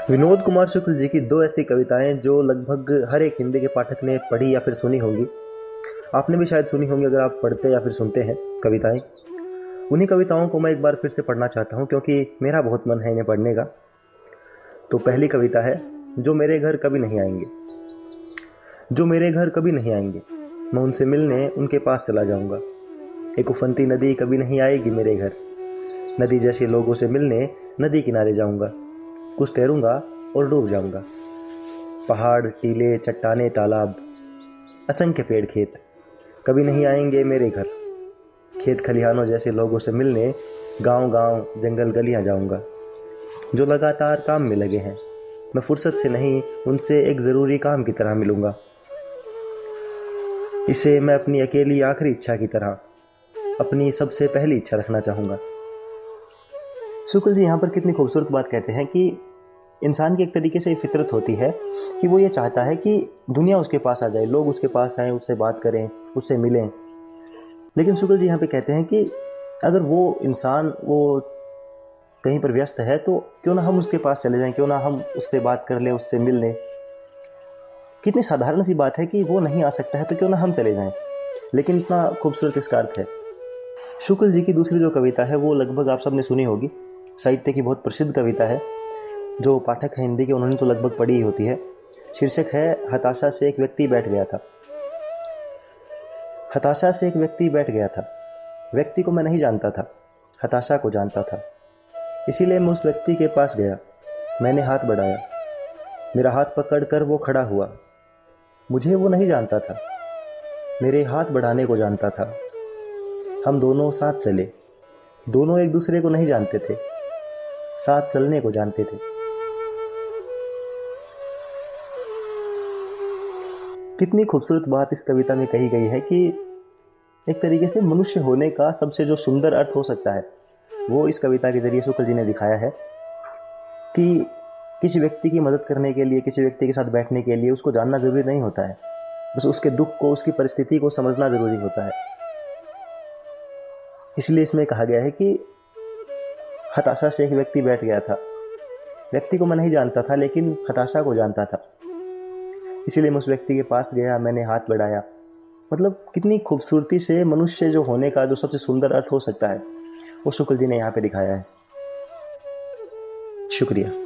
विनोद कुमार शुक्ल जी की दो ऐसी कविताएं जो लगभग हर एक हिंदी के पाठक ने पढ़ी या फिर सुनी होंगी। आपने भी शायद सुनी होंगी अगर आप पढ़ते या फिर सुनते हैं कविताएं। उन्हीं कविताओं को मैं एक बार फिर से पढ़ना चाहता हूं क्योंकि मेरा बहुत मन है इन्हें पढ़ने का। तो पहली कविता है, जो मेरे घर कभी नहीं आएंगे। जो मेरे घर कभी नहीं आएंगे, मैं उनसे मिलने उनके पास चला जाऊंगा। एक उफनती नदी कभी नहीं आएगी मेरे घर। नदी जैसे लोगों से मिलने नदी किनारे जाऊंगा। कुछ तैरूंगा और डूब जाऊंगा। पहाड़, टीले, चट्टाने, तालाब, असंख्य पेड़, खेत कभी नहीं आएंगे मेरे घर। खेत खलिहानों जैसे लोगों से मिलने गांव गांव, जंगल, गलियां जाऊंगा। जो लगातार काम में लगे हैं, मैं फुर्सत से नहीं उनसे एक ज़रूरी काम की तरह मिलूंगा। इसे मैं अपनी अकेली आखिरी इच्छा की तरह, अपनी सबसे पहली इच्छा रखना चाहूँगा। शुक्ल जी यहाँ पर कितनी खूबसूरत बात कहते हैं कि इंसान की एक तरीके से फितरत होती है कि वो ये चाहता है कि दुनिया उसके पास आ जाए, लोग उसके पास आएँ, उससे बात करें, उससे मिलें। लेकिन शुक्ल जी यहाँ पे कहते हैं कि अगर वो इंसान वो कहीं पर व्यस्त है तो क्यों ना हम उसके पास चले जाएं, क्यों ना हम उससे बात कर लें, उससे मिल लें। कितनी साधारण सी बात है कि वो नहीं आ सकता है तो क्यों ना हम चले जाएं, लेकिन इतना खूबसूरत इसका अर्थ है। शुक्ल जी की दूसरी जो कविता है वो लगभग आप सबने सुनी होगी। साहित्य की बहुत प्रसिद्ध कविता है। जो पाठक हैं हिंदी के उन्होंने तो लगभग पढ़ी ही होती है। शीर्षक है, हताशा से एक व्यक्ति बैठ गया था। हताशा से एक व्यक्ति बैठ गया था। व्यक्ति को मैं नहीं जानता था, हताशा को जानता था। इसीलिए मैं उस व्यक्ति के पास गया। मैंने हाथ बढ़ाया। मेरा हाथ पकड़कर वो खड़ा हुआ। मुझे वो नहीं जानता था, मेरे हाथ बढ़ाने को जानता था। हम दोनों साथ चले। दोनों एक दूसरे को नहीं जानते थे, साथ चलने को जानते थे। कितनी खूबसूरत बात इस कविता में कही गई है कि एक तरीके से मनुष्य होने का सबसे जो सुंदर अर्थ हो सकता है वो इस कविता के जरिए शुक्ल जी ने दिखाया है कि किसी व्यक्ति की मदद करने के लिए, किसी व्यक्ति के साथ बैठने के लिए उसको जानना जरूरी नहीं होता है, बस उसके दुख को, उसकी परिस्थिति को समझना जरूरी होता है। इसलिए इसमें कहा गया है कि हताशा से एक व्यक्ति बैठ गया था। व्यक्ति को मैं नहीं जानता था लेकिन हताशा को जानता था। इसीलिए मैं उस व्यक्ति के पास गया, मैंने हाथ बढ़ाया। मतलब कितनी खूबसूरती से मनुष्य जो होने का जो सबसे सुंदर अर्थ हो सकता है वो शुक्ल जी ने यहाँ पे दिखाया है। शुक्रिया।